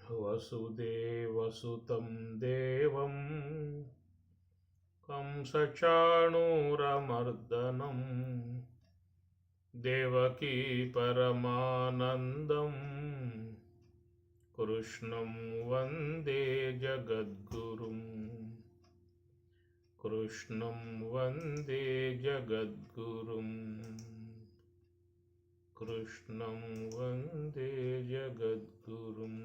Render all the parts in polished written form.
वसुदेवसुतं देवं कंसचाणूरमर्दनं देवकी परमानन्दं कृष्णं वन्दे जगद्गुरुं कृष्णं वन्दे जगद्गुरुं कृष्णं वन्दे जगद्गुरुं।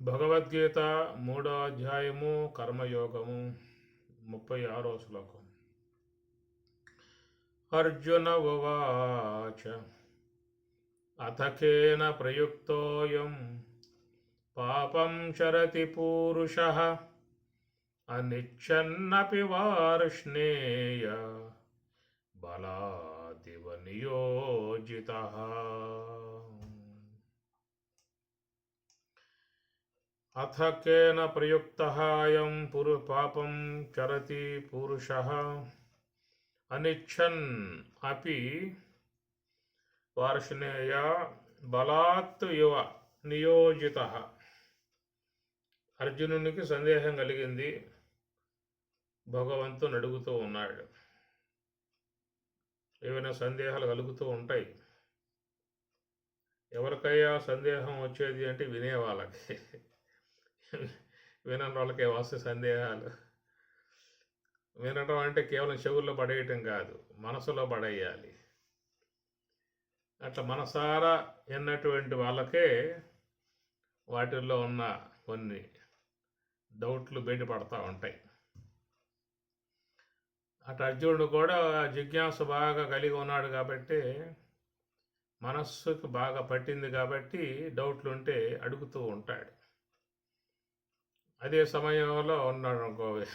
భగవద్గీత 3వ అధ్యాయము కర్మయోగము 36వ శ్లోకం. అర్జున ఉవాచ అథ కేన ప్రయుక్తోయం పాపం చరతి పూరుషః అనిచ్చన్నపి వార్ష్ణేయ బలాదివ నియోజితః. అథ కేన ప్రయుక్తః అయం పాపం చరతి పురుషః అనిచ్చన్ అపి వార్ష్ణేయ బలాత్ ఇవ నియోజితః. అర్జునునికి సందేహం కలిగింది. భగవంతుని అడుగుతూ ఉన్నాడు. ఏవైనా సందేహాలు కలుగుతూ ఉంటాయి. ఎవరికయ్యా సందేహం వచ్చేది అంటే వినేవాళ్ళకి. వినని వాళ్ళకి వస్తే సందేహాలు. వినడం అంటే కేవలం చెవుల్లో పడేయటం కాదు, మనసులో పడేయాలి. అట్లా మనసారా ఎన్నటువంటి వాళ్ళకే వాటిల్లో ఉన్న కొన్ని డౌట్లు బయటపడతా ఉంటాయి. అటు అర్జునుడు కూడా జిజ్ఞాస బాగా కలిగి ఉన్నాడు కాబట్టి, మనస్సుకు బాగా పట్టింది కాబట్టి డౌట్లు ఉంటే అడుగుతూ ఉంటాడు. అదే సమయంలో ఉన్నాడు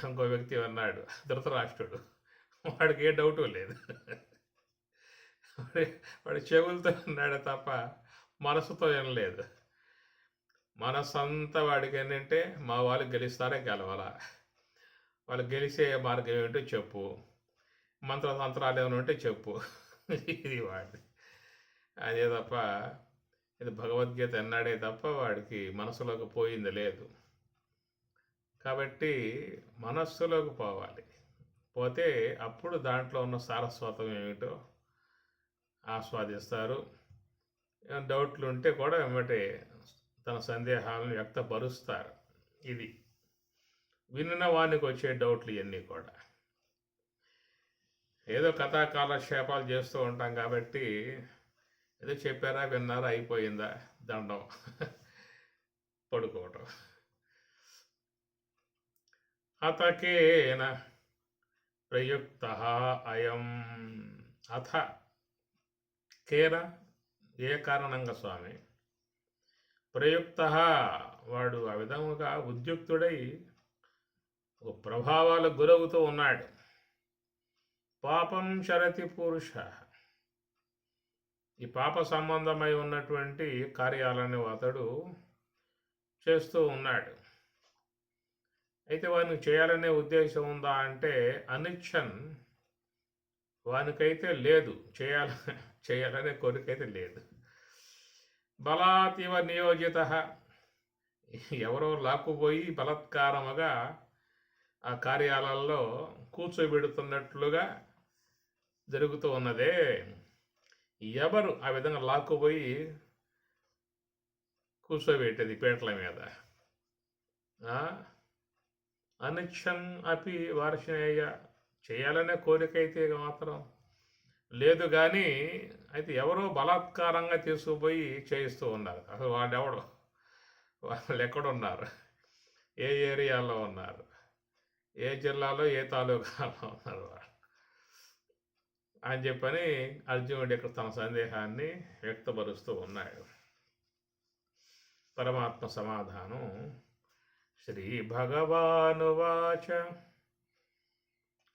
ఇంకో వ్యక్తి అన్నాడు, ధృతరాష్ట్రుడు. వాడికి ఏ డౌటు లేదు. వాడి చెవులతో ఉన్నాడు తప్ప మనసుతో ఏం లేదు. మనసంతా వాడికి ఏంటంటే మా వాళ్ళు గెలుస్తారే గెలవాలా, వాళ్ళు గెలిచే మార్గం ఏమిటో చెప్పు, మంత్రాలు ఏమైనా ఉంటే చెప్పు. ఇది వాడి. అదే తప్ప ఇది భగవద్గీత అన్నాడే తప్ప వాడికి మనసులోకి పోయింది లేదు. కాబట్టి మనస్సులోకి పోవాలి. పోతే అప్పుడు దాంట్లో ఉన్న సారస్వతం ఏమిటో ఆస్వాదిస్తారు. డౌట్లు ఉంటే కూడా వెంబటే తన సందేహాలను వ్యక్తపరుస్తారు. ఇది విన్న వానికి వచ్చే డౌట్లు ఇవన్నీ కూడా. ఏదో కథాకాలక్షేపాలు చేస్తూ ఉంటాం కాబట్టి ఏదో చెప్పారా విన్నారా అయిపోయిందా దండం పడుకోవటం. అతకేన ప్రయుక్త అయం. అథ కేన ఏ కారణంగా స్వామి, ప్రయుక్త వాడు ఆ విధముగా ఉద్యుక్తుడై ప్రభావాలకు గురవుతూ ఉన్నాడు. పాపం చరతి పురుష, ఈ పాప సంబంధమై ఉన్నటువంటి కార్యాలను అతడు చేస్తూ ఉన్నాడు. అయితే వానికి చేయాలనే ఉద్దేశం ఉందా అంటే అనిచ్చన్, వానికైతే లేదు, చేయాలనే కోరికైతే లేదు. బలాతివ నియోజిత, ఎవరో లాక్కుపోయి బలత్కారముగా ఆ కార్యాలలో కూర్చోబెడుతున్నట్లుగా జరుగుతూ ఉన్నదే. ఎవరు ఆ విధంగా లాక్కుపోయి కూర్చోబెట్టేది పీటల మీద? అనిచ్చన్ అపి వార్షణేయ, చేయాలనే కోరిక అయితే మాత్రం లేదు. కానీ అయితే ఎవరో బలాత్కారంగా తీసుకుపోయి చేయిస్తూ ఉన్నారు. అసలు వాడెవడో, వాళ్ళు ఎక్కడున్నారు, ఏ ఏరియాలో ఉన్నారు, ఏ జిల్లాలో ఏ తాలూకాలో ఉన్నారు అని చెప్పని అర్జునుడు ఇక్కడ తన సందేహాన్ని వ్యక్తపరుస్తూ ఉన్నాడు. పరమాత్మ సమాధానం. శ్రీ భగవానువాచ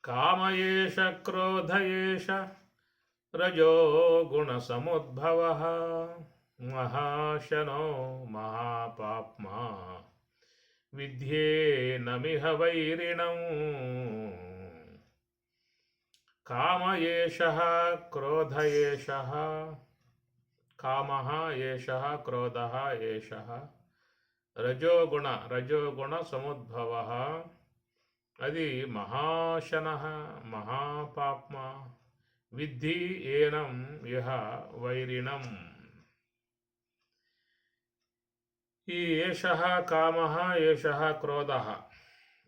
కామయేష క్రోధయేష రజో గుణ సముద్భవః మహాశనో మహాపాప్మా విద్యేనమిహ వైరిణం. కామయేష క్రోధయేష, కామః ఏషః క్రోధః ఏషః రజోగుణ సముద్భవః. అది మహాశనః మహాపాప్మ విద్ధి ఏనం ఇహ వైరిణం. ఈ ఏషః కామః ఏషః క్రోధః,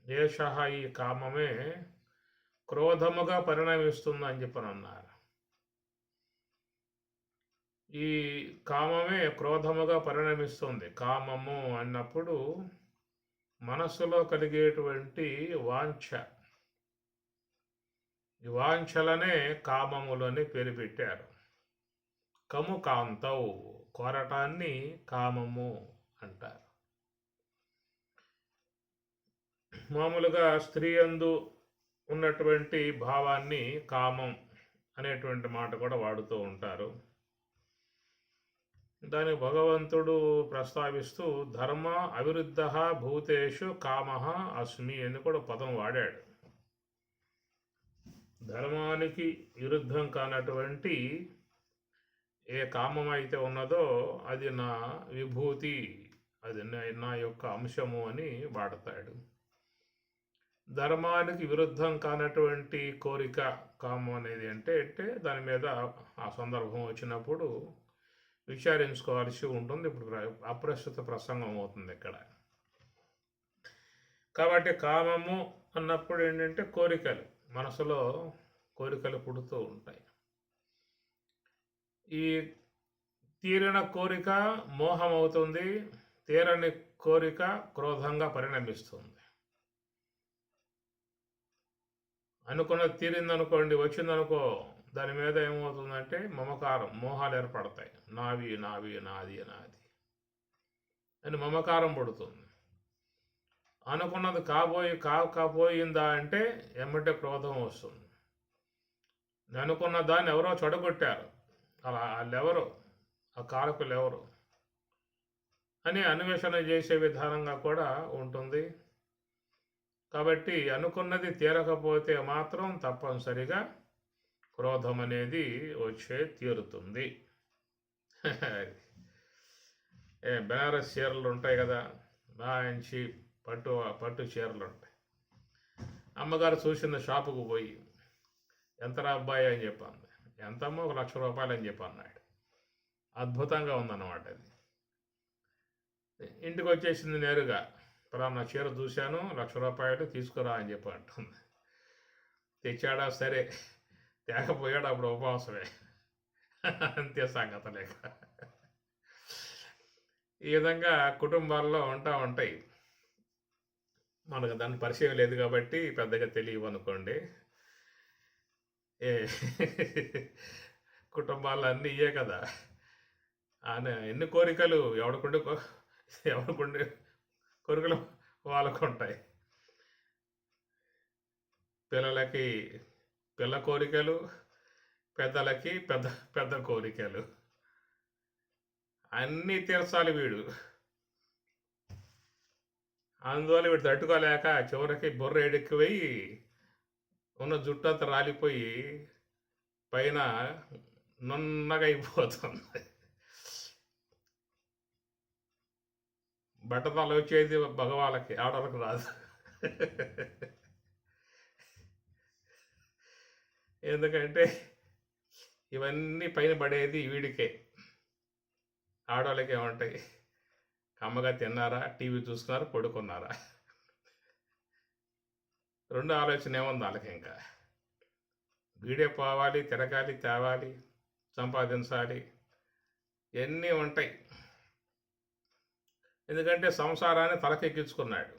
ఏషః ఈ కామమే క్రోధముగా పరిణమిస్తుందని చెప్పని అన్నారు. ఈ కామమే క్రోధముగా పరిణమిస్తుంది. కామము అన్నప్పుడు మనస్సులో కలిగేటువంటి వాంఛ, ఈ వాంఛలనే కామములని పేరు పెట్టారు. కము కాంతౌ, కోరటాన్ని కామము అంటారు. మామూలుగా స్త్రీ యందు ఉన్నటువంటి భావాన్ని కామం అనేటువంటి మాట కూడా వాడుతూ ఉంటారు. దాని భగవంతుడు ప్రస్తావిస్తూ ధర్మ అవిరుద్ధ భూతేషు కామః అస్మి అని కూడా పదం వాడాడు. ధర్మానికి విరుద్ధం కానటువంటి ఏ కామం అయితే ఉన్నదో అది నా విభూతి, అది నా యొక్క అంశము అని వాడతాడు. ధర్మానికి విరుద్ధం కానటువంటి కోరిక కామం అనేది అంటే దాని మీద ఆ సందర్భం వచ్చినప్పుడు విచారించుకోవాల్సి ఉంటుంది. ఇప్పుడు అప్రస్తుత ప్రసంగం అవుతుంది ఇక్కడ. కాబట్టి కామము అన్నప్పుడు ఏంటంటే కోరికలు, మనసులో కోరికలు పుడుతూ ఉంటాయి. ఈ తీరిన కోరిక మోహం అవుతుంది, తీరని కోరిక క్రోధంగా పరిణమిస్తుంది. అనుకున్నది తీరిందనుకోండి, వచ్చిందనుకో, దాని మీద ఏమవుతుందంటే మమకారం, మోహాలు ఏర్పడతాయి. నావి నాది అని మమకారం పడుతుంది. అనుకున్నది కాపోయిందా అంటే ఎమ్మటే క్రోధం వస్తుంది. అనుకున్న దాన్ని ఎవరో చెడగొట్టారు, అలా వాళ్ళెవరు, ఆ కారకులు ఎవరు అని అన్వేషణ చేసే విధానంగా కూడా ఉంటుంది. కాబట్టి అనుకున్నది తీరకపోతే మాత్రం తప్పనిసరిగా క్రోధం అనేది తీరుతుంది. బెనారస్ చీరలు ఉంటాయి కదా, మంచి పట్టు చీరలు ఉంటాయి. అమ్మగారు చూసిన షాపుకు పోయి ఎంతరా అబ్బాయి అని చెప్పాను. ఎంతమ్మో, 1,00,000 రూపాయలు అని చెప్పి అన్నాడు. అద్భుతంగా ఉందన్నమాట అది. ఇంటికి వచ్చేసింది నేరుగా, పలానా చీర చూశాను, 1,00,000 రూపాయలు తీసుకురా అని చెప్పి అంటుంది. తెచ్చాడా సరే, తేకపోయాడు అప్పుడు ఉపవాసమే, అంతే సంగతి లేక. ఈ విధంగా కుటుంబాల్లో ఉంటాయి. మనకు దాని పరిచయం లేదు కాబట్టి పెద్దగా తెలియవు అనుకోండి. కుటుంబాల్లో అన్నీ ఇయే కదా. ఎన్ని కోరికలు ఎవరికుండే కోరికలు వాళ్ళకు ఉంటాయి. పిల్లలకి పిల్ల కోరికలు, పెద్దలకి పెద్ద కోరికలు, అన్నీ తీర్చాలి వీడు. అందువల్ల వీడు తట్టుకోలేక చివరికి బుర్ర ఎడెక్కిపోయి ఉన్న జుట్టు అంతా రాలిపోయి పైన నున్నగా అయిపోతుంది. బట్టతల వచ్చేది మగవాళ్ళకి, ఆడవాళ్ళకి రాదు. ఎందుకంటే ఇవన్నీ పైన పడేది వీడికే. ఆడవాళ్ళకి ఏమంటాయి, కమ్మగా తిన్నారా, టీవీ చూసుకున్నారా, పడుకున్నారా, రెండు ఆలోచన ఏముంది వాళ్ళకి. ఇంకా వీడే పోవాలి, తిరగాలి, తేవాలి, సంపాదించాలి, ఇవన్నీ ఉంటాయి. ఎందుకంటే సంసారాన్ని తలకెక్కించుకున్నాడు.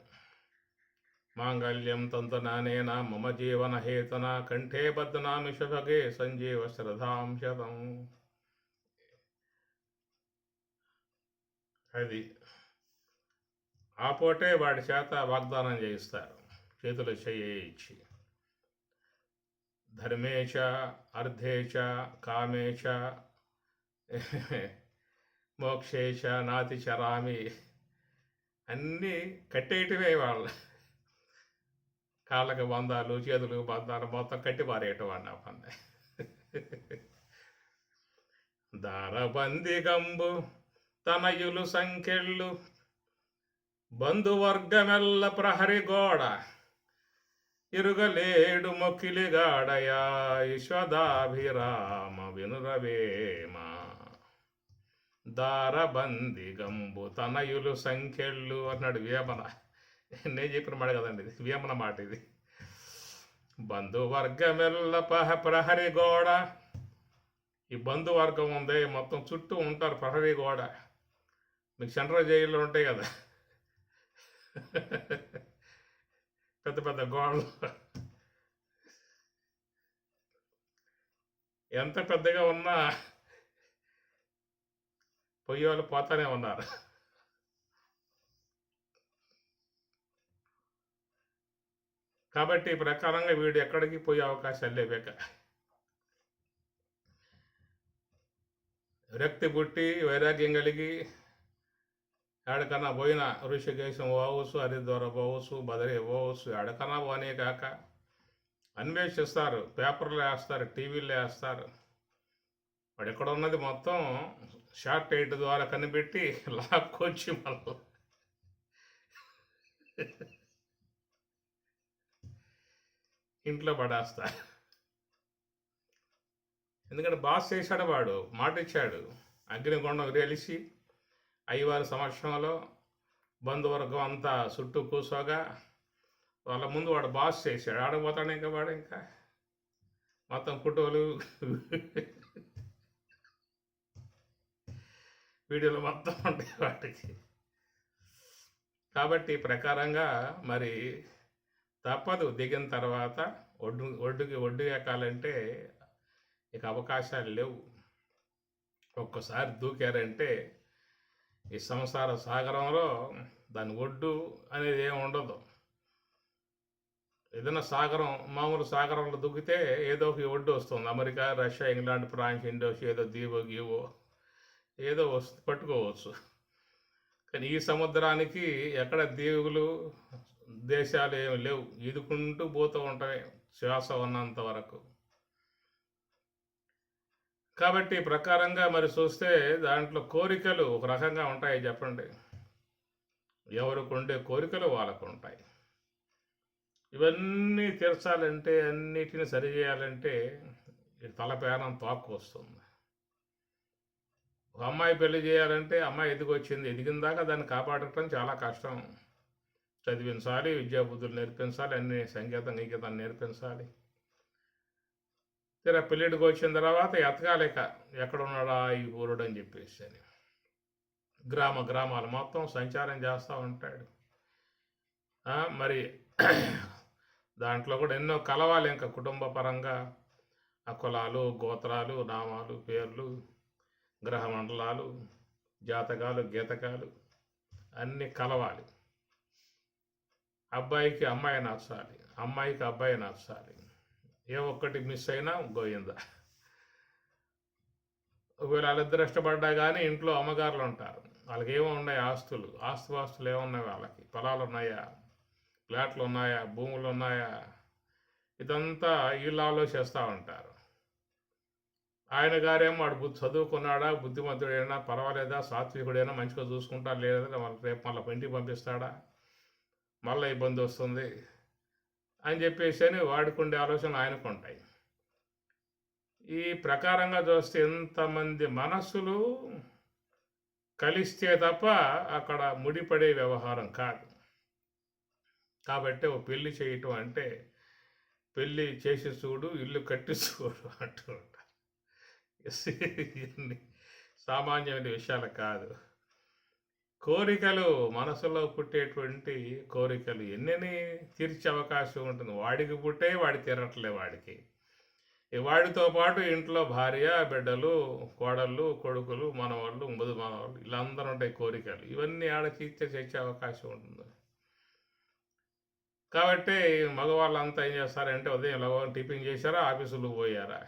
మాంగళ్యం తంతునానేన మమ జీవన హేతున కంఠే బద్నామి శుభగే సంజీవ శ్రద్ధాం శతం. అది ఆ పూటే వాడి చేత వాగ్దానం చేయిస్తారు, చేతులు చేయించి. ధర్మేచ అర్థేచ కామేచ మోక్షేచ నాతి చరామి, అన్నీ కట్టేయటమే. వాళ్ళ కాళ్ళకి బంధాలు, చేతులకు బంధాలు మొత్తం కట్టి పారేయటం వాడిని ఆ పని. దారబందిగంబు తనయులు సంఖ్యళ్ళు బంధువర్గమెల్ల ప్రహరి గోడ ఇరుగలేడు మొక్కిలిగాడయా యశోదాభిరామ వినురవేమ. దారబందిగంబు తనయులు సంఖ్యళ్ళు అన్నాడు వేమన. నేను చెప్పిన మాట కదండి, ఇది వేమన మాట. ఇది బంధువర్గమెల్ల ప్రహరి గోడ. ఈ బంధువర్గం ఉంది, మొత్తం చుట్టూ ఉంటారు ప్రహరీ గోడ. మీకు సెంట్రల్ జైల్లో ఉంటాయి కదా పెద్ద పెద్ద గోడలు, ఎంత పెద్దగా ఉన్నా పొయ్యేవాళ్ళు పోతానే ఉన్నారు. కాబట్టి ఈ ప్రకారంగా వీడు ఎక్కడికి పోయే అవకాశాలు లేవేక. విరక్తి పుట్టి వైరాగ్యం కలిగి ఎక్కడికన్నా పోయిన ఋషికేశం పోవచ్చు, హరిద్వారం పోవచ్చు, బదరి పోవచ్చు, ఎక్కడికన్నా పోనే కాక అన్వేషిస్తారు, పేపర్లు వేస్తారు, టీవీలు వేస్తారు. వాడు ఎక్కడ ఉన్నది మొత్తం షార్ట్ ఎయిట్ ద్వారా కనిపెట్టి లాక్కొచ్చి మళ్ళీ ఇంట్లో పడేస్తారు. ఎందుకంటే బాస్ చేశాడు, వాడు మాట ఇచ్చాడు. అగ్నిగుండం రేలిసి అయ్యవారి సమక్షంలో బంధువర్గం అంతా చుట్టూ కూర్చోగా వాళ్ళ ముందు వాడు బాస్ చేశాడు. ఆడపోతాడు ఇంకా వాడు, ఇంకా మొత్తం ఫోటోలు వీడియోలు మొత్తం ఉంటాయి వాటికి. కాబట్టి ప్రకారంగా మరి తప్పదు, దిగిన తర్వాత ఒడ్డు ఎక్కాలంటే ఇక అవకాశాలు లేవు. ఒక్కసారి దూకారంటే ఈ సంసార సాగరంలో దాని ఒడ్డు అనేది ఏమి ఉండదు. ఏదైనా సాగరం, మామూలు సాగరంలో దూకితే ఏదో ఒక ఒడ్డు వస్తుంది. America, Russia, England, France, Indonesia, ఏదో దీవో గీవో ఏదో పట్టుకోవచ్చు. కానీ ఈ సముద్రానికి ఎక్కడ దీవులు, దేశాలు ఏమి లేవు. ఈదుకుంటూ పోతూ ఉంటాయి శ్వాస ఉన్నంత వరకు. కాబట్టి ప్రకారంగా మరి చూస్తే దాంట్లో కోరికలు ఒక రకంగా ఉంటాయి. చెప్పండి, ఎవరికి ఉండే కోరికలు వాళ్ళకు ఉంటాయి. ఇవన్నీ తీర్చాలంటే, అన్నిటిని సరిచేయాలంటే తలపేనం తోక్కు వస్తుంది. ఒక అమ్మాయి పెళ్లి చేయాలంటే అమ్మాయి ఎదిగొచ్చింది, ఎదిగిన దాకా దాన్ని కాపాడటం చాలా కష్టం. చదివించాలి, విద్యాబుద్ధులు నేర్పించాలి, అన్ని సంగీతం గీతాన్ని నేర్పించాలి. తీరా పెళ్ళిడికి వచ్చిన తర్వాత ఎతకాలేక ఎక్కడున్నాడా ఈ ఊరుడు అని చెప్పేసి అని గ్రామాలు మొత్తం సంచారం చేస్తూ ఉంటాడు. మరి దాంట్లో కూడా ఎన్నో కలవాలి, ఇంకా కుటుంబ పరంగా ఆ కులాలు, గోత్రాలు, నామాలు, పేర్లు, గ్రహ మండలాలు, జాతకాలు, గీతకాలు అన్నీ కలవాలి. అబ్బాయికి అమ్మాయి నచ్చాలి, అమ్మాయికి అబ్బాయి నచ్చాలి. ఏ ఒక్కటి మిస్ అయినా గోయిందా. ఒకవేళ వాళ్ళిద్దరు ఇష్టపడ్డా కానీ ఇంట్లో అమ్మగారులు ఉంటారు, వాళ్ళకి ఏమో ఉన్నాయి ఆస్తులు ఏమున్నాయి, వాళ్ళకి పొలాలు ఉన్నాయా, ఫ్లాట్లు ఉన్నాయా, భూములు ఉన్నాయా, ఇదంతా వీళ్ళు ఆలోచిస్తూ ఉంటారు. ఆయన గారేమో వాడు చదువుకున్నాడా, బుద్ధిమంతుడైనా, పర్వాలేదా, సాత్వికుడైనా, మంచిగా చూసుకుంటా లేదా, రేపు మళ్ళీ ఇంటికి పంపిస్తాడా, మళ్ళీ ఇబ్బంది వస్తుంది అని చెప్పేసి అని వాడుకుండే ఆలోచనలు ఆయనకు ఉంటాయి. ఈ ప్రకారంగా చూస్తే ఎంతమంది మనస్సులు కలిస్తే తప్ప అక్కడ ముడిపడే వ్యవహారం కాదు. కాబట్టి ఓ పెళ్ళి చేయటం అంటే పెళ్ళి చేసి చూడు, ఇల్లు కట్టి చూడు అంటూ ఉంటారు. ఇవన్నీ సామాన్యమైన విషయాలు కాదు. కోరికలు, మనసులో పుట్టేటువంటి కోరికలు ఎన్నని తీర్చే అవకాశం ఉంటుంది. వాడికి పుట్టే వాడి తీరట్లే వాడికి. వాడితో పాటు ఇంట్లో భార్య, బిడ్డలు, కోడళ్ళు, కొడుకులు, మనవాళ్ళు, ముదు మనవాళ్ళు, ఇలా అందరూ ఉంటాయి కోరికలు. ఇవన్నీ ఆడ తీర్చే అవకాశం ఉంటుంది. కాబట్టి మగవాళ్ళంతా ఏం చేస్తారంటే ఉదయం టిఫిన్ చేశారా, ఆఫీసులు పోయారా,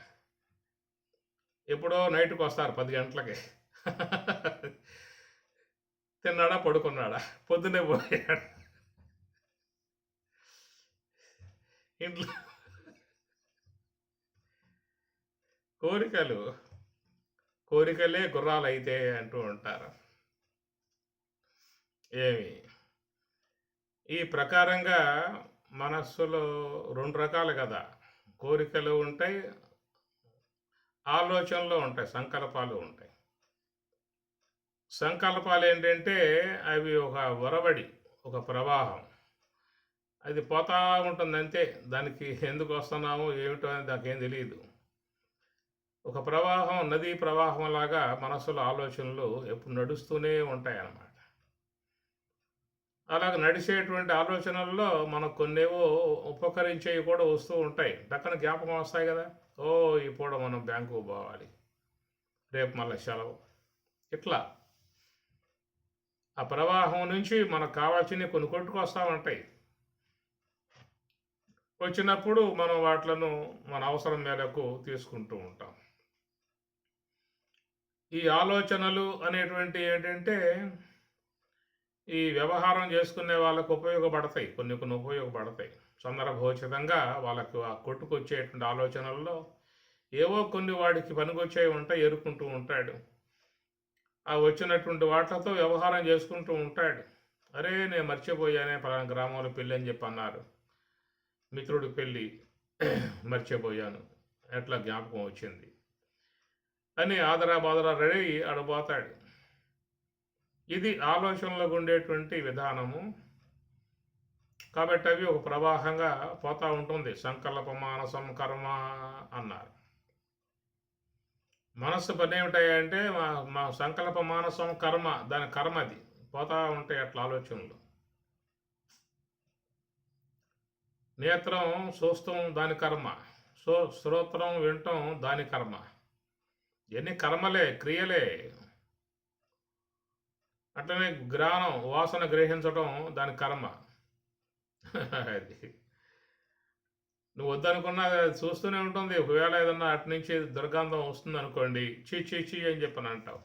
ఎప్పుడో నైట్కి వస్తారు 10 గంటలకి. తిన్నాడా, పడుకున్నాడా, పొద్దున్నే పోయాడు. ఇంట్లో కోరికలు కోరికలే గుర్రాలైతే అంటూ ఉంటారు. ఏమి ఈ ప్రకారంగా మనస్సులో 2 రకాలు కదా! కోరికలు ఉంటాయి, ఆలోచనలు ఉంటాయి, సంకల్పాలు ఉంటాయి. సంకల్పాలేంటంటే అవి ఒక ఒరవడి, ఒక ప్రవాహం. అది పోతా ఉంటుందంతే. దానికి ఎందుకొస్తున్నామో ఏమిటో అని నాకేం తెలీదు. ఒక ప్రవాహం, నదీ ప్రవాహంలాగా మనస్సులో ఆలోచనలు ఎప్పుడు నడుస్తూనే ఉంటాయన్నమాట. అలాగ నడిచేటువంటి ఆలోచనల్లో మనకు కొన్నేవో ఉపకరించేవి కూడా వస్తూ ఉంటాయి. టక్కన జ్ఞాపకం వస్తాయి కదా! ఈ పూట మనం బ్యాంకుకు పోవాలి. రేపు మళ్ళా సెలవు. ఇట్లా ఆ ప్రవాహం నుంచి మనకు కావాల్సినవి కొన్ని కొట్టుకొస్తా ఉంటాయి. వచ్చినప్పుడు మనం వాటిలను మన అవసరం మేరకు తీసుకుంటూ ఉంటాం. ఈ ఆలోచనలు అనేటువంటివి ఏంటంటే ఈ వ్యవహారం చేసుకునే వాళ్ళకు ఉపయోగపడతాయి. కొన్ని కొన్ని ఉపయోగపడతాయి. సందర్భోచితంగా వాళ్ళకు ఆ కొట్టుకొచ్చేటువంటి ఆలోచనల్లో ఏవో కొన్ని వాడికి పనికొచ్చేవి ఉంటాయి, ఎరుకుంటూ ఉంటాడు. ఆ వచ్చినటువంటి వాటితో వ్యవహారం చేసుకుంటూ ఉంటాడు. అరే నేను మర్చిపోయానే, పలానా గ్రామంలో పెళ్ళి అని చెప్పి అన్నారు, మిత్రుడి పెళ్ళి మర్చిపోయాను, ఎట్లా జ్ఞాపకం వచ్చింది అని ఆదరా బాదరా రెడీ ఆడబోతాడు. ఇది ఆలోచనలకు ఉండేటువంటి విధానము. కాబట్టి అవి ఒక ప్రవాహంగా పోతూ ఉంటుంది. సంకల్ప మానసం కర్మ అన్నారు. మనస్సు పని ఏమిటాయంటే మా సంకల్ప మానసం కర్మ, దాని కర్మ అది పోతూ ఉంటాయి అట్లా ఆలోచనలు. నేత్రం చూస్తాం, దాని కర్మ. శ్రోత్రం వినటం, దాని కర్మ. ఇవన్నీ కర్మలే, క్రియలే. అట్లనే గ్రాణం, వాసన గ్రహించడం, దాని కర్మ. అది నువ్వు వద్దనుకున్నా చూస్తూనే ఉంటుంది. ఒకవేళ ఏదన్నా అటు నుంచి దుర్గంధం వస్తుంది అనుకోండి, చీ అని చెప్పని అంటావు.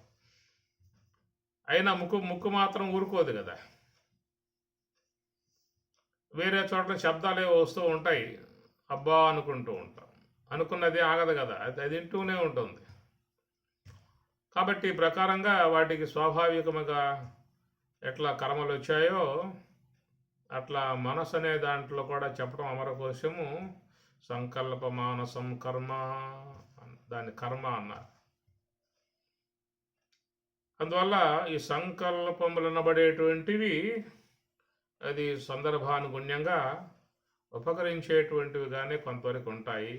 అయినా ముక్కు మాత్రం ఊరుకోదు కదా. వేరే చోట్ల శబ్దాలు ఏవో వస్తూ ఉంటాయి, అబ్బా అనుకుంటూ ఉంటాం. అనుకున్నది ఆగదు కదా, అది వింటూనే ఉంటుంది. కాబట్టి ఈ ప్రకారంగా వాటికి స్వాభావికముగా ఎట్లా కర్మలు వచ్చాయో అట్లా మనసు అనే దాంట్లో కూడా చెప్పడం అమరకోశము సంకల్ప మానసం కర్మ, దాని కర్మ అన్నారు. అందువల్ల ఈ సంకల్పములు అనబడేటువంటివి అది సందర్భానుగుణ్యంగా ఉపకరించేటువంటివిగానే కొంతవరకు ఉంటాయి.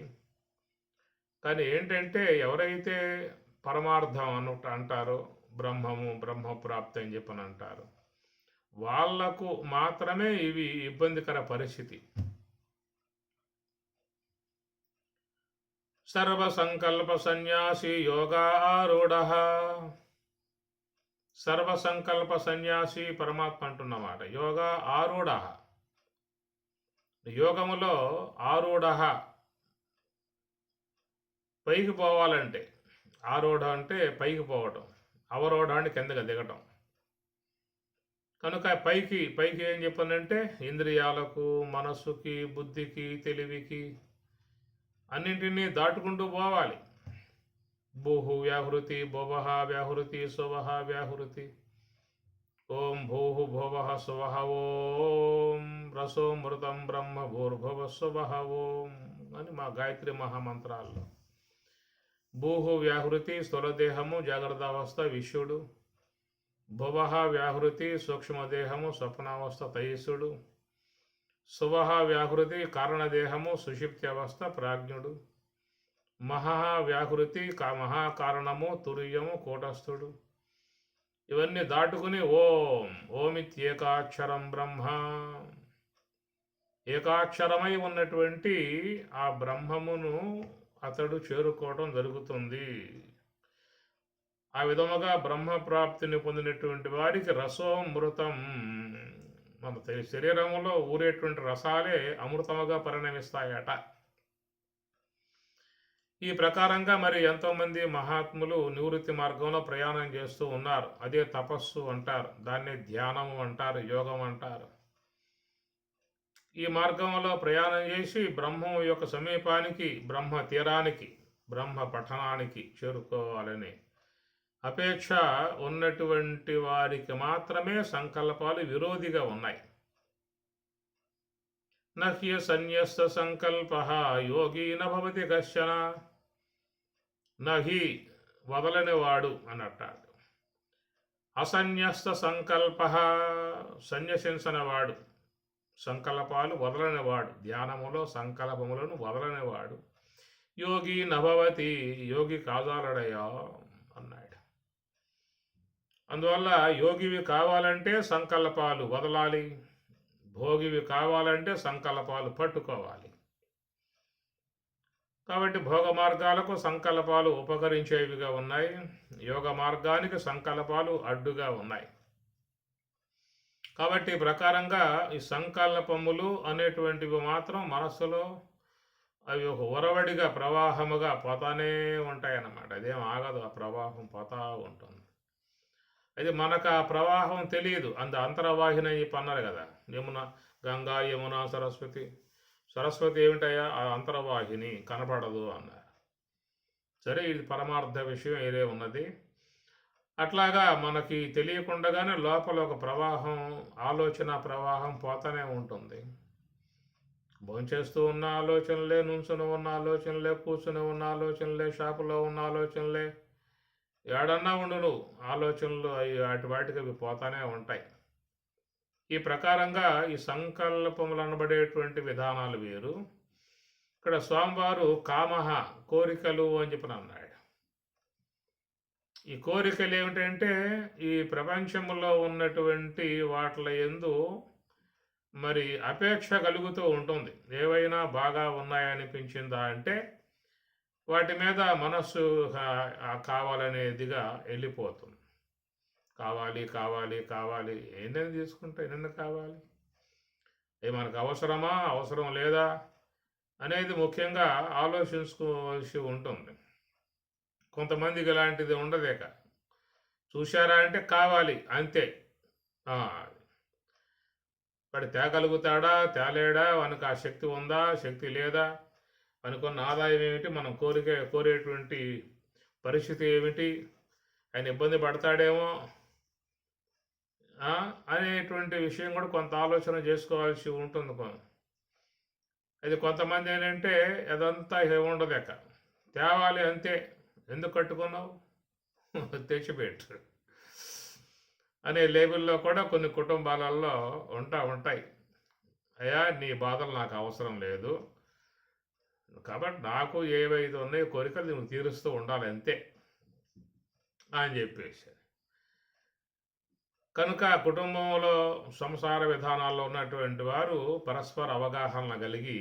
కానీ ఏంటంటే ఎవరైతే పరమార్థం అంటారో, బ్రహ్మము, బ్రహ్మప్రాప్తి అని చెప్పని అంటారు, వాళ్లకు మాత్రమే ఇవి ఇబ్బందికర పరిస్థితి. సర్వసంకల్ప సన్యాసి యోగారూఢ. సర్వసంకల్ప సన్యాసి పరమాత్మ అంటున్నమాట. యోగా ఆరూఢ, యోగములో ఆరూఢ, పైకి పోవాలంటే. ఆరూఢ అంటే పైకి పోవటం, అవరోఢ అంటే కిందగా దిగటం. కనుక పైకి ఏం చెప్పానంటే ఇంద్రియాలకు, మనస్సుకి, బుద్ధికి, తెలివికి అన్నింటినీ దాటుకుంటూ పోవాలి. భూహు వ్యాహృతి, భువః వ్యాహృతి, సువః వ్యాహృతి. ఓం భూహు భువః సువః ఓం రసోమృతం బ్రహ్మ భూర్భువః సువః ఓం అని మా గాయత్రి మహామంత్రాల్లో. భూహు వ్యాహృతి స్థూలదేహము, జాగ్రత్తావస్థ విశ్వడు. భువః వ్యాహృతి సూక్ష్మదేహము, స్వప్నావస్థ తైసుడు. సువః వ్యాహృతి కారణదేహము, సుషిప్తి అవస్థ ప్రాజ్ఞుడు. మహా వ్యాహృతి మహాకారణము, తుర్యము, కూటస్థుడు. ఇవన్నీ దాటుకుని ఓమిత్యేకాక్షరం బ్రహ్మ, ఏకాక్షరమై ఉన్నటువంటి ఆ బ్రహ్మమును అతడు చేరుకోవడం జరుగుతుంది. ఆ విధముగా బ్రహ్మప్రాప్తిని పొందినటువంటి వారికి రసోమృతం, మన శరీరంలో ఊరేటువంటి రసాలే అమృతముగా పరిణమిస్తాయట. ఈ ప్రకారంగా మరి ఎంతోమంది మహాత్ములు నివృత్తి మార్గంలో ప్రయాణం చేస్తూ ఉన్నారు. అదే తపస్సు అంటారు, దాన్నే ధ్యానము అంటారు, యోగం అంటారు. ఈ మార్గంలో ప్రయాణం చేసి బ్రహ్మం యొక్క సమీపానికి, బ్రహ్మ తీరానికి, బ్రహ్మ పఠనానికి చేరుకోవాలని అపేక్ష ఉన్నటువంటి వారికి మాత్రమే సంకల్పాలు విరోధిగా ఉన్నాయి. నహ్య సన్యస్త సంకల్ప యోగి నభవతి కశ్చన. నహి వదలనివాడు అన్నట్టాడు. అసన్యస్త సంకల్ప సన్యసించనివాడు, సంకల్పాలు వదలనివాడు, ధ్యానములో సంకల్పములను వదలనివాడు యోగి నభవతి, యోగి కాజాలడయా అన్నాడు. అందువల్ల యోగివి కావాలంటే సంకల్పాలు వదలాలి, భోగివి కావాలంటే సంకల్పాలు పట్టుకోవాలి. కాబట్టి భోగ మార్గాలకు సంకల్పాలు ఉపకరించేవిగా ఉన్నాయి, యోగ మార్గానికి సంకల్పాలు అడ్డుగా ఉన్నాయి. కాబట్టి ఈ ప్రకారంగా ఈ సంకల్పములు అనేటువంటివి మాత్రం మనస్సులో అవి ఒక ఉరవడిగా ప్రవాహముగా పోతానే ఉంటాయన్నమాట. అదేం ఆగదు, ఆ ప్రవాహం పోతా ఉంటుంది. అది మనకు ఆ ప్రవాహం తెలియదు. అంతరవాహిని అన్నారు కదా, యమున, గంగా, యమున, సరస్వతి. సరస్వతి ఏమిటయ్యా? ఆ అంతరవాహిని, కనపడదు అన్నారు. సరే, ఇది పరమార్థ విషయం ఏదే ఉన్నది. అట్లాగా మనకి తెలియకుండానే లోపల ఒక ప్రవాహం, ఆలోచన ప్రవాహం పోతానే ఉంటుంది. భోంచేస్తూ ఉన్న ఆలోచనలే, నుంచుని ఉన్న ఆలోచనలే, కూర్చుని ఉన్న ఆలోచనలే, షాపులో ఉన్న ఆలోచనలే, ఏడన్నా ఉండును ఆలోచనలు, అవి వాటికి అవి పోతానే ఉంటాయి. ఈ ప్రకారంగా ఈ సంకల్పములు అనబడేటువంటి విధానాలు వేరు. ఇక్కడ స్వామివారు కామహ, కోరికలు అని చెప్పి అన్నాడు. ఈ కోరికలు ఏమిటంటే ఈ ప్రపంచంలో ఉన్నటువంటి వాటిల యందు మరి అపేక్ష కలుగుతూ ఉంటుంది. ఏవైనా బాగా ఉన్నాయనిపించిందా అంటే వాటి మీద మనస్సు కావాలనేదిగా వెళ్ళిపోతుంది. కావాలి కావాలి కావాలి, ఏంటని తీసుకుంటే ఎన్ని కావాలి, మనకు అవసరమా అవసరం లేదా అనేది ముఖ్యంగా ఆలోచించుకోవాల్సి ఉంటుంది. కొంతమందికి ఇలాంటిది ఉండదేక, చూశారా అంటే కావాలి అంతే. వాడు తేగలుగుతాడా తేలేడా, వానికి ఆ శక్తి ఉందా శక్తి లేదా, అనుకున్న ఆదాయం ఏమిటి, మనం కోరేటువంటి పరిస్థితి ఏమిటి, ఆయన ఇబ్బంది పడతాడేమో అనేటువంటి విషయం కూడా కొంత ఆలోచన చేసుకోవాల్సి ఉంటుంది. అది కొంతమంది ఏంటంటే అదంతా ఏముండదేక, తేవాలి అంతే, ఎందుకు కట్టుకున్నావు తెచ్చిపెట్టు అనే లేబుల్లో కూడా కొన్ని కుటుంబాలలో ఉంటాయి. అయ్యా, నీ బాధలు నాకు అవసరం లేదు, కాబట్టి నాకు ఏవైతే ఉన్నాయో కోరికలు నువ్వు తీరుస్తూ ఉండాలి అంతే అని చెప్పేసి. కనుక కుటుంబంలో సంసార విధానాల్లో ఉన్నటువంటి వారు పరస్పర అవగాహన కలిగి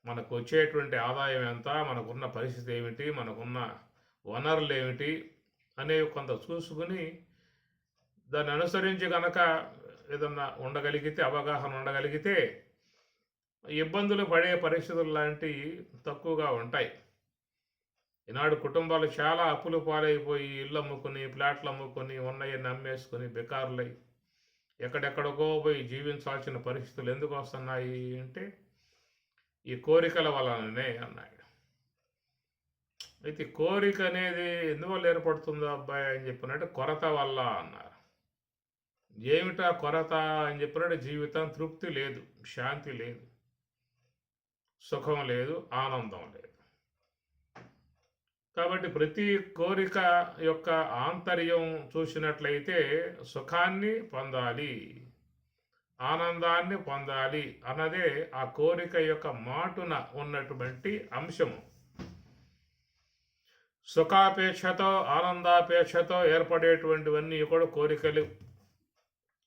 మనకు వచ్చేటువంటి ఆదాయం ఎంత, మనకున్న పరిస్థితి ఏమిటి, మనకున్న వనరులు ఏమిటి అనేవి కొంత చూసుకుని దాన్ని అనుసరించి కనుక ఏదన్నా ఉండగలిగితే, అవగాహన ఉండగలిగితే ఇబ్బందులు పడే పరిస్థితులు లాంటివి తక్కువగా ఉంటాయి. ఈనాడు కుటుంబాలు చాలా అప్పులు పాలైపోయి ఇళ్ళు అమ్ముకొని, ప్లాట్లు అమ్ముకొని, ఉన్నయన్ని అమ్మేసుకొని బెకారులై ఎక్కడెక్కడికో పోయి జీవించాల్సిన పరిస్థితులు ఎందుకు వస్తున్నాయి అంటే ఈ కోరికల వలననే అన్నాడు. అయితే కోరిక అనేది ఎందువల్ల ఏర్పడుతుందో అబ్బాయి అని చెప్పినట్టు కొరత వల్ల అన్నారు. ఏమిటా కొరత అని చెప్పినట్టు జీవితం తృప్తి లేదు, శాంతి లేదు, సుఖం లేదు, ఆనందం లేదు. కాబట్టి ప్రతి కోరిక యొక్క ఆంతర్యం చూసినట్లయితే సుఖాన్ని పొందాలి, ఆనందాన్ని పొందాలి అన్నదే ఆ కోరిక యొక్క మాటున ఉన్నటువంటి అంశము. సుఖాపేక్షతో ఆనందాపేక్షతో ఏర్పడేటువంటివన్నీ కూడా కోరికలు.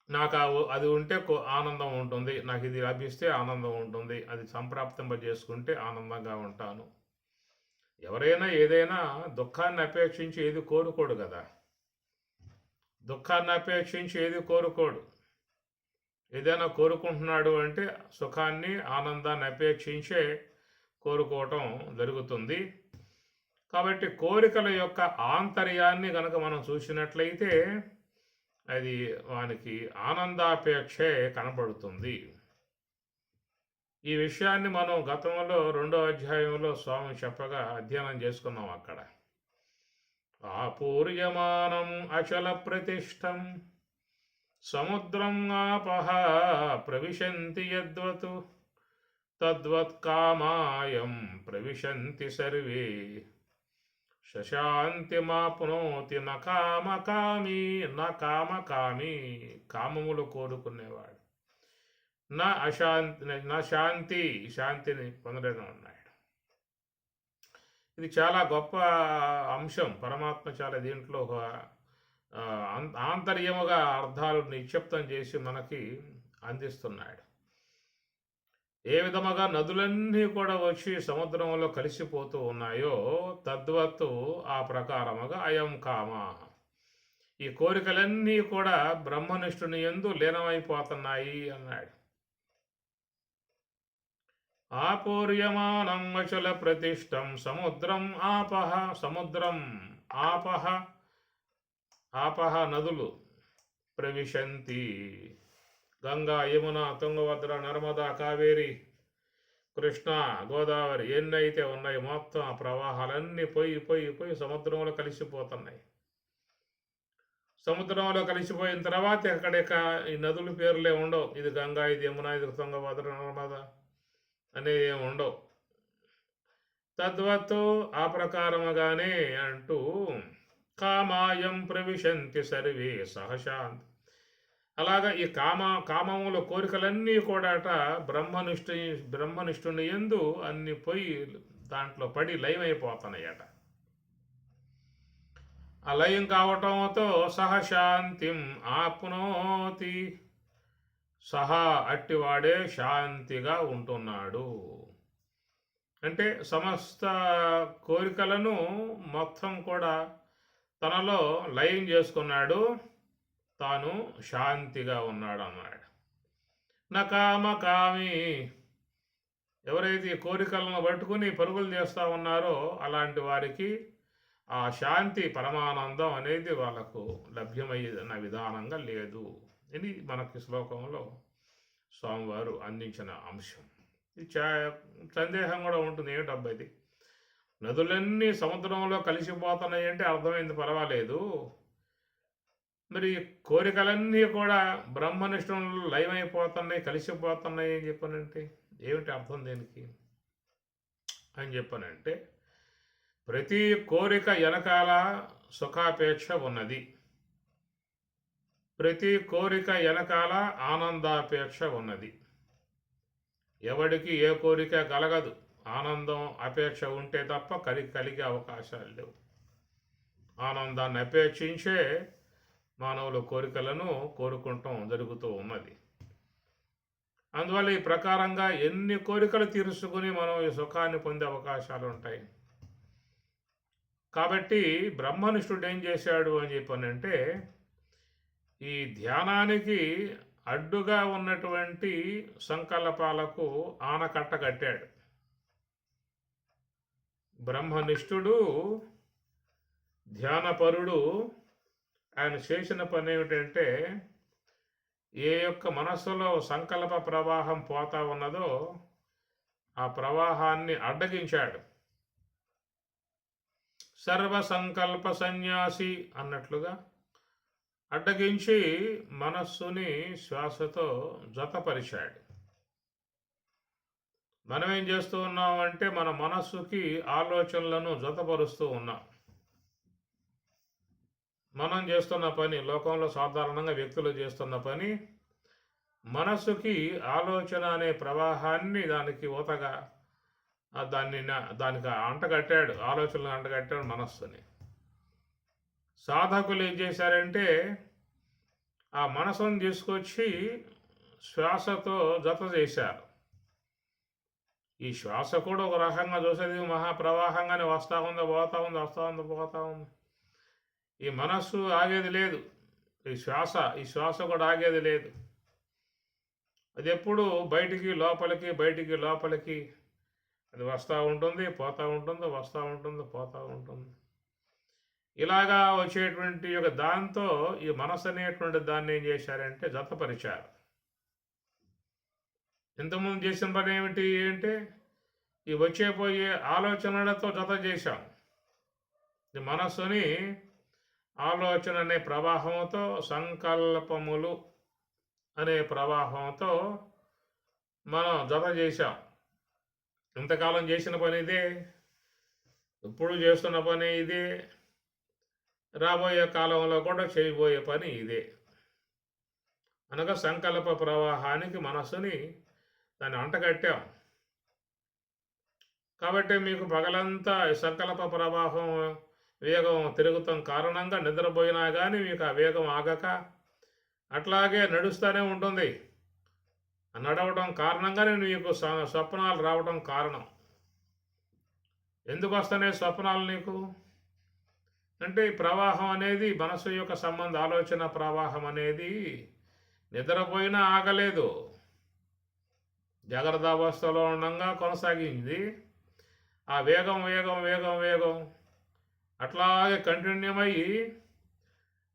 నాకు అది ఉంటే ఆనందం ఉంటుంది, నాకు ఇది లభిస్తే ఆనందం ఉంటుంది, అది సంప్రాప్తింపజేసుకుంటే ఆనందంగా ఉంటాను. ఎవరైనా ఏదైనా దుఃఖాన్ని అపేక్షించి ఏది కోరుకోడు కదా, దుఃఖాన్ని అపేక్షించి ఏది కోరుకోడు. ఏదైనా కోరుకుంటున్నాడు అంటే సుఖాన్ని ఆనందాన్ని అపేక్షించే కోరుకోవటం జరుగుతుంది. కాబట్టి కోరికల యొక్క ఆంతర్యాన్ని కనుక మనం చూసినట్లయితే అది వానికి ఆనందాపేక్షే కనబడుతుంది. ఈ విషయాన్ని మనం గతంలో 2వ అధ్యాయంలో స్వామి చెప్పగా అధ్యయనం చేసుకున్నాం. అక్కడ ఆపూర్యమానం అచల ప్రతిష్టం సముద్రం ఆపః ప్రవిశంతి యద్వతు తద్వత్కామాయం ప్రవిశంతి సర్వే శశాంతిమాప్నోతి నా కామకామి కామములు కోరుకునేవాడు శాంతిని పొందడం అన్నాడు. ఇది చాలా గొప్ప అంశం. పరమాత్మ చాలా దీంట్లో ఒక ఆంతర్యముగా అర్థాలు నిక్షిప్తం చేసి మనకి అందిస్తున్నాడు. ఏ విధముగా నదులన్నీ కూడా వచ్చి సముద్రంలో కలిసిపోతూ ఉన్నాయో తద్వత్తు ఆ ప్రకారముగా అయం కామ, ఈ కోరికలన్నీ కూడా బ్రహ్మనిష్ఠుని యందు లీనమైపోతున్నాయి అన్నాడు. ఆపూర్యమానం అచల ప్రతిష్టం సముద్రం ఆపహ నదులు ప్రవిశంతి, గంగా, యమున, తుంగభద్ర, నర్మదా, కావేరి, కృష్ణ, గోదావరి ఎన్నైతే ఉన్నాయి మొత్తం ఆ ప్రవాహాలన్నీ పోయి సముద్రంలో కలిసిపోతున్నాయి. సముద్రంలో కలిసిపోయిన తర్వాత ఎక్కడిక ఈ నదుల పేర్లే ఉండవు. ఇది గంగా, ఇది యమున, ఇది తుంగభద్ర, నర్మదా అనేవి ఏమి ఉండవు. తద్వత్తు ఆ ప్రకారముగానే అంటూ కామాయం ప్రవిశంతి సర్వే సహశాంతి, అలాగా ఈ కామముల కోరికలన్నీ కూడాట బ్రహ్మనిష్ఠుని యందు అన్ని పోయి దాంట్లో పడి లయమైపోతున్నాయట. ఆ లయం కావటంతో సహశాంతిం ఆప్నోతి, సహా అట్టివాడే శాంతిగా ఉంటున్నాడు. అంటే సమస్త కోరికలను మొత్తం కూడా తనలో లయం చేసుకున్నాడు, తాను శాంతిగా ఉన్నాడు అన్నాడు. నకామకామి, ఎవరైతే ఈ కోరికలను పట్టుకుని పరుగులు చేస్తూ ఉన్నారో అలాంటి వారికి ఆ శాంతి పరమానందం అనేది వాళ్ళకు లభ్యమయ్యేదన్న విధానంగా లేదు. ఇది మనకి శ్లోకంలో స్వామివారు అందించిన అంశం. ఇది సందేహం కూడా ఉంటుంది, ఏమిటబ్బా ఇది, నదులన్నీ సముద్రంలో కలిసిపోతున్నాయి అంటే అర్థమైంది, పర్వాలేదు. మరి కోరికలన్నీ కూడా బ్రహ్మనిష్టంలో లయమైపోతున్నాయి, కలిసిపోతున్నాయి అని చెప్పానంటే ఏమిటి అర్థం దీనికి అని చెప్పానంటే, ప్రతి కోరిక వెనకాల సుఖాపేక్ష ఉన్నది, ప్రతి కోరిక వెనకాల ఆనందాపేక్ష ఉన్నది. ఎవడికి ఏ కోరిక కలగదు, ఆనందం అపేక్ష ఉంటే తప్ప కలిగే అవకాశాలు లేవు. ఆనందాన్ని అపేక్షించే మానవుల కోరికలను కోరుకుంటాం జరుగుతూ ఉన్నది. అందువల్ల ఈ ప్రకారంగా ఎన్ని కోరికలు తీర్చుకుని మనం ఈ సుఖాన్ని పొందే అవకాశాలు ఉంటాయి. కాబట్టి బ్రహ్మనిష్ఠుడు ఏం చేశాడు అని చెప్పానంటే, ఈ ధ్యానానికి అడ్డుగా ఉన్నటువంటి సంకల్పాలకు ఆనకట్ట కట్టాడు. బ్రహ్మనిష్ఠుడు ధ్యానపరుడు ఆయన చేసిన పని ఏమిటంటే, ఏ యొక్క మనస్సులో సంకల్ప ప్రవాహం పోతా ఉన్నదో ఆ ప్రవాహాన్ని అడ్డగించాడు. సర్వ సంకల్ప సన్యాసి అన్నట్లుగా అడ్డగించి మనస్సుని శ్వాసతో జతపరిచాడు. మనం ఏం చేస్తూ ఉన్నామంటే మన మనస్సుకి ఆలోచనలను జతపరుస్తూ ఉన్నాం. మనం చేస్తున్న పని, లోకంలో సాధారణంగా వ్యక్తులు చేస్తున్న పని, మనస్సుకి ఆలోచన అనే ప్రవాహాన్ని దానికి ఊతగా దానికి అంటగట్టాడు, ఆలోచనలు అంటగట్టాడు మనస్సుని. సాధకులు ఏం చేశారంటే ఆ మనసును తీసుకొచ్చి శ్వాసతో జత చేశారు. ఈ శ్వాస కూడా ఒక రకంగా చూసేది మహాప్రవాహంగానే వస్తూ ఉంది, పోతూ ఉంది, వస్తూ ఉంది, పోతూ ఉంది. ఈ మనస్సు ఆగేది లేదు, ఈ శ్వాస కూడా ఆగేది లేదు. అది ఎప్పుడు బయటికి లోపలికి అది వస్తూ ఉంటుంది, పోతూ ఉంటుంది, వస్తూ ఉంటుంది, పోతూ ఉంటుంది. ఇలాగా వచ్చేటువంటి ఒక దాంతో ఈ మనసు అనేటువంటి దాన్ని ఏం చేశారంటే జతపరిచారు. ఇంతకుముందు చేసిన పని ఏమిటి అంటే ఈ వచ్చేపోయే ఆలోచనలతో జత చేశాం. ఈ మనస్సుని ఆలోచన అనే ప్రవాహంతో, సంకల్పములు అనే ప్రవాహంతో మనం జత చేశాం. ఇంతకాలం చేసిన పని ఇదే, ఇప్పుడు చేస్తున్న పని ఇదే, రాబోయే కాలంలో కూడా చేయబోయే పని ఇదే. అనగా సంకల్ప ప్రవాహానికి మనస్సుని దాన్ని అంటగట్టాం. కాబట్టి మీకు పగలంతా సంకల్ప ప్రవాహం వేగం తిరుగుతాం కారణంగా నిద్రపోయినా కానీ మీకు ఆ వేగం ఆగక అట్లాగే నడుస్తూనే ఉంటుంది. నడవడం కారణంగానే మీకు స్వప్నాలు రావడం కారణం. ఎందుకు వస్తున్నాయి స్వప్నాలు నీకు అంటే, ఈ ప్రవాహం అనేది మనసు యొక్క సంబంధ ఆలోచన ప్రవాహం అనేది నిద్రపోయినా ఆగలేదు, జాగ్రత్త అవస్థలో ఉండగా కొనసాగింది. ఆ వేగం వేగం వేగం వేగం అట్లాగే కంటిన్యూ అయ్యి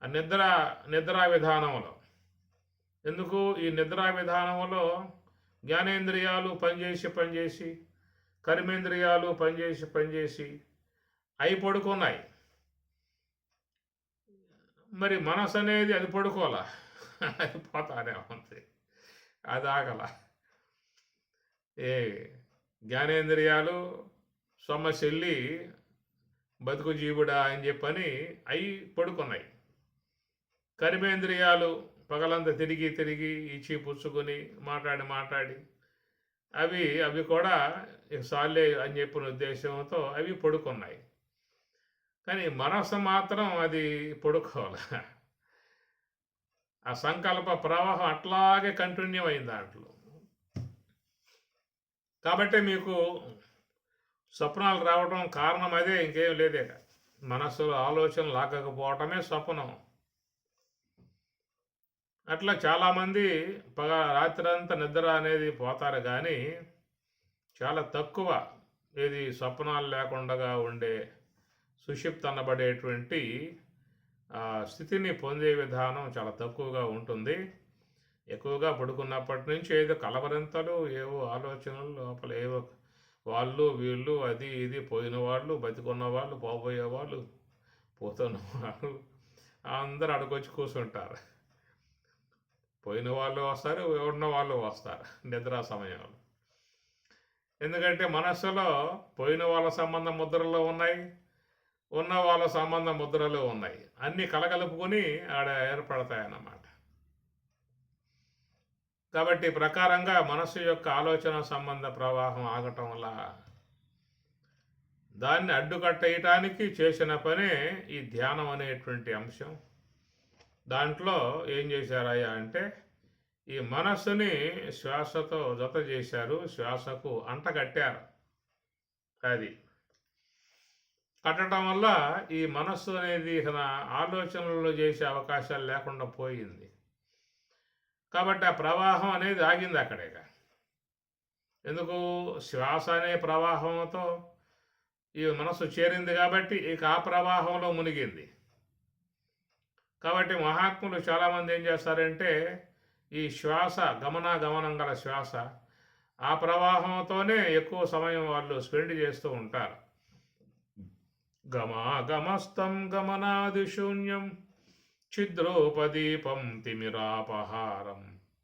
ఆ నిద్రా విధానంలో, ఎందుకు ఈ నిద్రా విధానంలో జ్ఞానేంద్రియాలు పనిచేసి కర్మేంద్రియాలు పనిచేసి అవి పడుకున్నాయి. మరి మనసు అనేది అది పడుకోవాలా, అది పోతానే ఉంది, అది ఆగల. ఏ జ్ఞానేంద్రియాలు సొమ్మశెల్లి బతుకు జీవుడా అని చెప్పని అవి పడుకున్నాయి. కర్మేంద్రియాలు పగలంతా తిరిగి ఇచ్చి పుచ్చుకొని మాట్లాడి అవి కూడా సాలే అని చెప్పిన ఉద్దేశంతో అవి పడుకున్నాయి. కానీ మనస్సు మాత్రం అది పడుకోవాలి. ఆ సంకల్ప ప్రవాహం అట్లాగే కంటిన్యూ అయింది దాంట్లో. కాబట్టి మీకు స్వప్నాలు రావడం కారణం అదే, ఇంకేం లేదే. మనస్సులో ఆలోచనలు లాగకపోవటమే స్వప్నం. అట్లా చాలామంది రాత్రంతా నిద్ర అనేది పోతారు, కానీ చాలా తక్కువ ఏది స్వప్నాలు లేకుండా ఉండే సుషిప్త అనబడేటువంటి స్థితిని పొందే విధానం చాలా తక్కువగా ఉంటుంది. ఎక్కువగా పడుకున్నప్పటి నుంచి ఏదో కలవరింతలు, ఏవో ఆలోచనలు లోపల, ఏవో వాళ్ళు వీళ్ళు అది ఇది, పోయిన వాళ్ళు, బతికున్న వాళ్ళు, పోబోయే వాళ్ళు, పోతున్న వాళ్ళు అందరూ అడుగొచ్చి కూర్చుంటారు. పోయిన వాళ్ళు వస్తారు, ఉన్న వాళ్ళు వస్తారు నిద్రా సమయంలో. ఎందుకంటే మనస్సులో పోయిన వాళ్ళ సంబంధ ముద్రలు ఉన్నాయి, ఉన్న వాళ్ళ సంబంధ ముద్రలు ఉన్నాయి, అన్నీ కలగలుపుకొని ఆడ ఏర్పడతాయన్నమాట. కాబట్టి ప్రకారంగా మనస్సు యొక్క ఆలోచన సంబంధ ప్రవాహం ఆగటం వల్ల దాన్ని అడ్డుకట్టేయటానికి చేసిన పనే ఈ ధ్యానం అనేటువంటి అంశం. దాంట్లో ఏం చేశారయ్యా అంటే, ఈ మనస్సుని శ్వాసతో జత చేశారు, శ్వాసకు అంటగట్టారు. అది కట్టడం వల్ల ఈ మనస్సు అనేది ఆలోచనలు చేసే అవకాశాలు లేకుండా పోయింది. కాబట్టి ఆ ప్రవాహం అనేది ఆగింది అక్కడే. ఎందుకు? శ్వాస అనే ప్రవాహంతో ఈ మనస్సు చేరింది కాబట్టి ఇక ఆ ప్రవాహంలో మునిగింది. కాబట్టి మహాత్ములు చాలామంది ఏం చేస్తారంటే, ఈ శ్వాస గమనం గల శ్వాస ఆ ప్రవాహంతోనే ఎక్కువ సమయం వాళ్ళు స్పెండ్ చేస్తూ ఉంటారు. గమస్థం గమనాది శూన్యం ఛిద్రోపదీపం తిమిరాపహారం